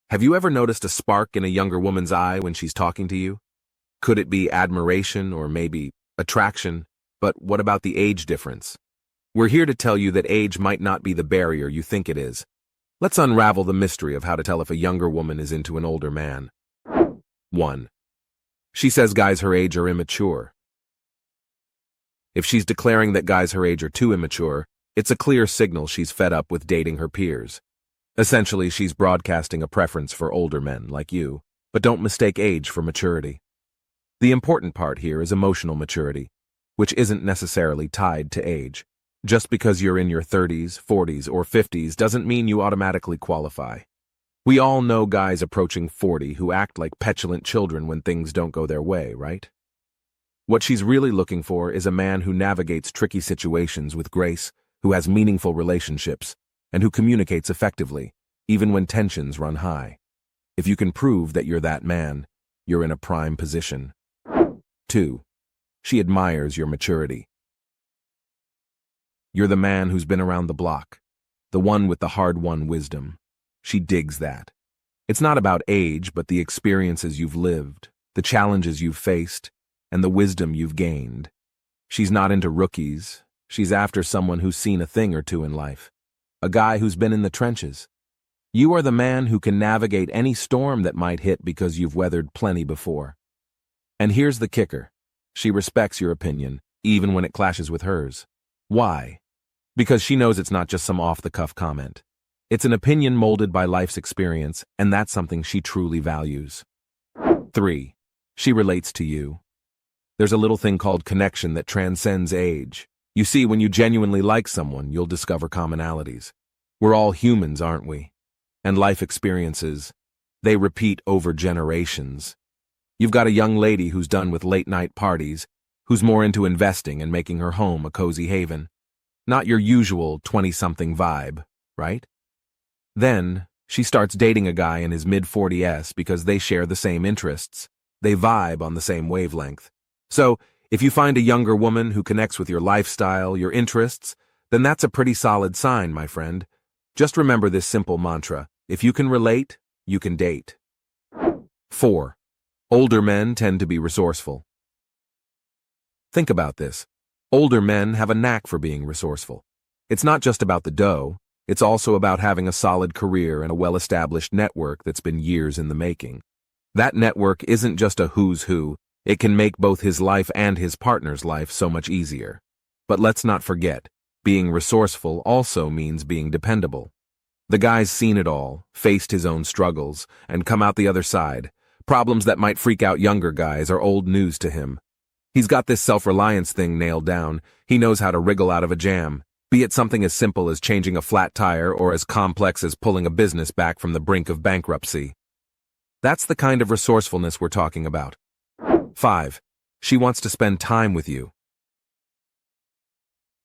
Have you ever noticed a spark in a younger woman's eye when she's talking to you? Could it be admiration or maybe attraction? But what about the age difference? We're here to tell you that age might not be the barrier you think it is. Let's unravel the mystery of how to tell if a younger woman is into an older man. 1. She says guys her age are immature. If she's declaring that guys her age are too immature, it's a clear signal she's fed up with dating her peers. Essentially, she's broadcasting a preference for older men like you, but don't mistake age for maturity. The important part here is emotional maturity, which isn't necessarily tied to age. Just because you're in your 30s, 40s, or 50s doesn't mean you automatically qualify. We all know guys approaching 40 who act like petulant children when things don't go their way, right? What she's really looking for is a man who navigates tricky situations with grace, who has meaningful relationships, and who communicates effectively, even when tensions run high. If you can prove that you're that man, you're in a prime position. 2. She admires your maturity. You're the man who's been around the block, the one with the hard-won wisdom. She digs that. It's not about age, but the experiences you've lived, the challenges you've faced, and the wisdom you've gained. She's not into rookies. She's after someone who's seen a thing or two in life. A guy who's been in the trenches. You are the man who can navigate any storm that might hit because you've weathered plenty before. And here's the kicker. She respects your opinion, even when it clashes with hers. Why? Because she knows it's not just some off-the-cuff comment. It's an opinion molded by life's experience, and that's something she truly values. 3. She relates to you. There's a little thing called connection that transcends age. You see, when you genuinely like someone, you'll discover commonalities. We're all humans, aren't we? And life experiences, they repeat over generations. You've got a young lady who's done with late-night parties, who's more into investing and making her home a cozy haven. Not your usual 20-something vibe, right? Then, she starts dating a guy in his mid-40s because they share the same interests. They vibe on the same wavelength. So, if you find a younger woman who connects with your lifestyle, your interests, then that's a pretty solid sign, my friend. Just remember this simple mantra. If you can relate, you can date. 4. Older men tend to be resourceful. Think about this. Older men have a knack for being resourceful. It's not just about the dough. It's also about having a solid career and a well-established network that's been years in the making. That network isn't just a who's who. It can make both his life and his partner's life so much easier. But let's not forget, being resourceful also means being dependable. The guy's seen it all, faced his own struggles, and come out the other side. Problems that might freak out younger guys are old news to him. He's got this self-reliance thing nailed down. He knows how to wriggle out of a jam, be it something as simple as changing a flat tire or as complex as pulling a business back from the brink of bankruptcy. That's the kind of resourcefulness we're talking about. 5. She wants to spend time with you.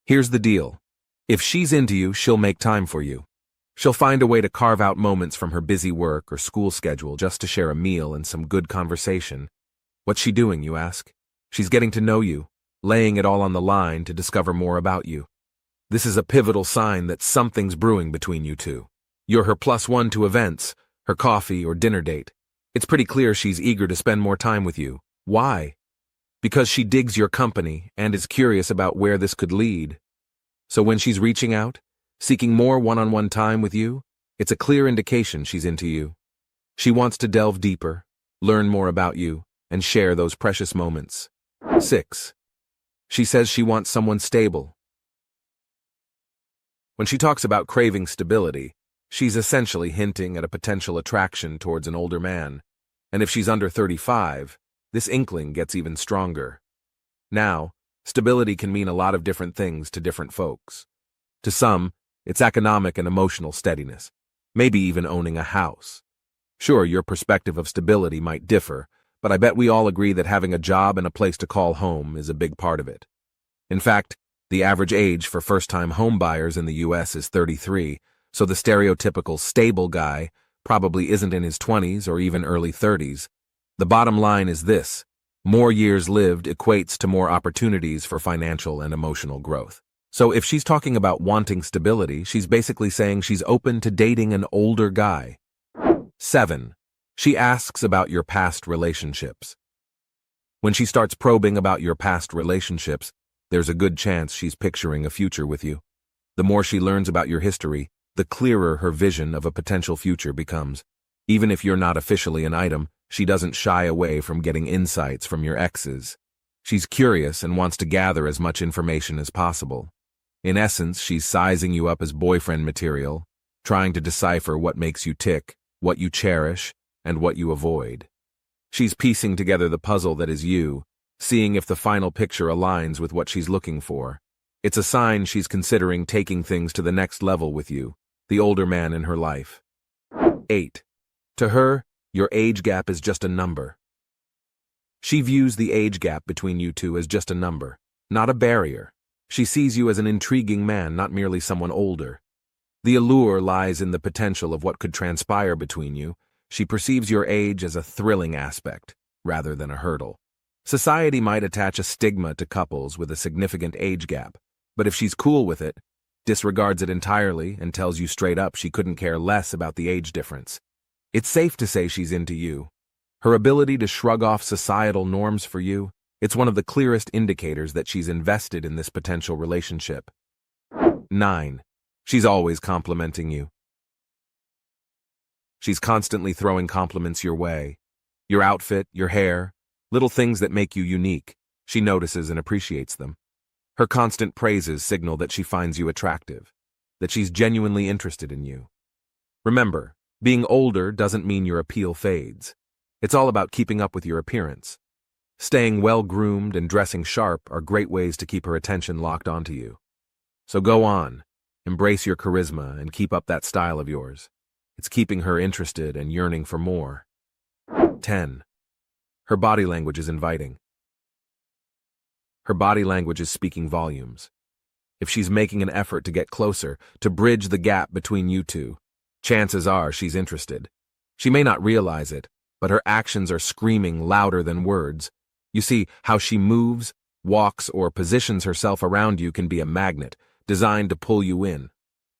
Here's the deal. If she's into you, she'll make time for you. She'll find a way to carve out moments from her busy work or school schedule just to share a meal and some good conversation. What's she doing, you ask? She's getting to know you, laying it all on the line to discover more about you. This is a pivotal sign that something's brewing between you two. You're her +1 to events, her coffee or dinner date. It's pretty clear she's eager to spend more time with you. Why? Because she digs your company and is curious about where this could lead. So when she's reaching out, seeking more one-on-one time with you, it's a clear indication she's into you. She wants to delve deeper, learn more about you, and share those precious moments. 6. She says she wants someone stable. When she talks about craving stability, she's essentially hinting at a potential attraction towards an older man. And if she's under 35, this inkling gets even stronger. Now, stability can mean a lot of different things to different folks. To some, it's economic and emotional steadiness, maybe even owning a house. Sure, your perspective of stability might differ, but I bet we all agree that having a job and a place to call home is a big part of it. In fact, the average age for first-time home buyers in the U.S. is 33, so the stereotypical stable guy probably isn't in his 20s or even early 30s. The bottom line is this: more years lived equates to more opportunities for financial and emotional growth. So if she's talking about wanting stability, she's basically saying she's open to dating an older guy. 7. She asks about your past relationships. When she starts probing about your past relationships, there's a good chance she's picturing a future with you. The more she learns about your history, the clearer her vision of a potential future becomes. Even if you're not officially an item, she doesn't shy away from getting insights from your exes. She's curious and wants to gather as much information as possible. In essence, she's sizing you up as boyfriend material, trying to decipher what makes you tick, what you cherish, and what you avoid. She's piecing together the puzzle that is you, seeing if the final picture aligns with what she's looking for. It's a sign she's considering taking things to the next level with you, the older man in her life. 8. To her, your age gap is just a number. She views the age gap between you two as just a number, not a barrier. She sees you as an intriguing man, not merely someone older. The allure lies in the potential of what could transpire between you. She perceives your age as a thrilling aspect, rather than a hurdle. Society might attach a stigma to couples with a significant age gap, but if she's cool with it, disregards it entirely, and tells you straight up she couldn't care less about the age difference, it's safe to say she's into you. Her ability to shrug off societal norms for you, it's one of the clearest indicators that she's invested in this potential relationship. 9. She's always complimenting you. She's constantly throwing compliments your way. Your outfit, your hair, little things that make you unique. She notices and appreciates them. Her constant praises signal that she finds you attractive, that she's genuinely interested in you. Remember, being older doesn't mean your appeal fades. It's all about keeping up with your appearance. Staying well-groomed and dressing sharp are great ways to keep her attention locked onto you. So go on, embrace your charisma and keep up that style of yours. It's keeping her interested and yearning for more. 10. Her body language is inviting. Her body language is speaking volumes. If she's making an effort to get closer, to bridge the gap between you two, chances are she's interested. She may not realize it, but her actions are screaming louder than words. You see, how she moves, walks, or positions herself around you can be a magnet, designed to pull you in.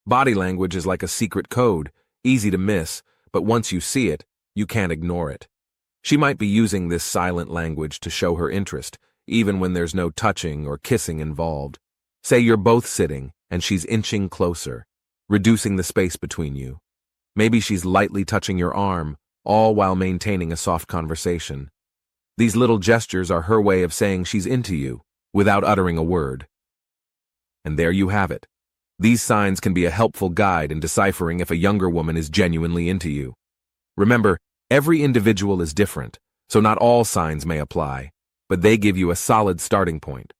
Body language is like a secret code, easy to miss, but once you see it, you can't ignore it. She might be using this silent language to show her interest, even when there's no touching or kissing involved. Say you're both sitting, and she's inching closer, reducing the space between you. Maybe she's lightly touching your arm, all while maintaining a soft conversation. These little gestures are her way of saying she's into you, without uttering a word. And there you have it. These signs can be a helpful guide in deciphering if a younger woman is genuinely into you. Remember, every individual is different, so not all signs may apply, but they give you a solid starting point.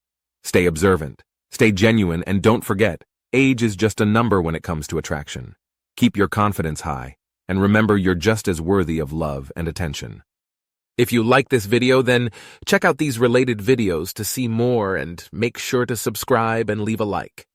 Stay observant, stay genuine, and don't forget, age is just a number when it comes to attraction. Keep your confidence high, and remember you're just as worthy of love and attention. If you like this video, then check out these related videos to see more and make sure to subscribe and leave a like.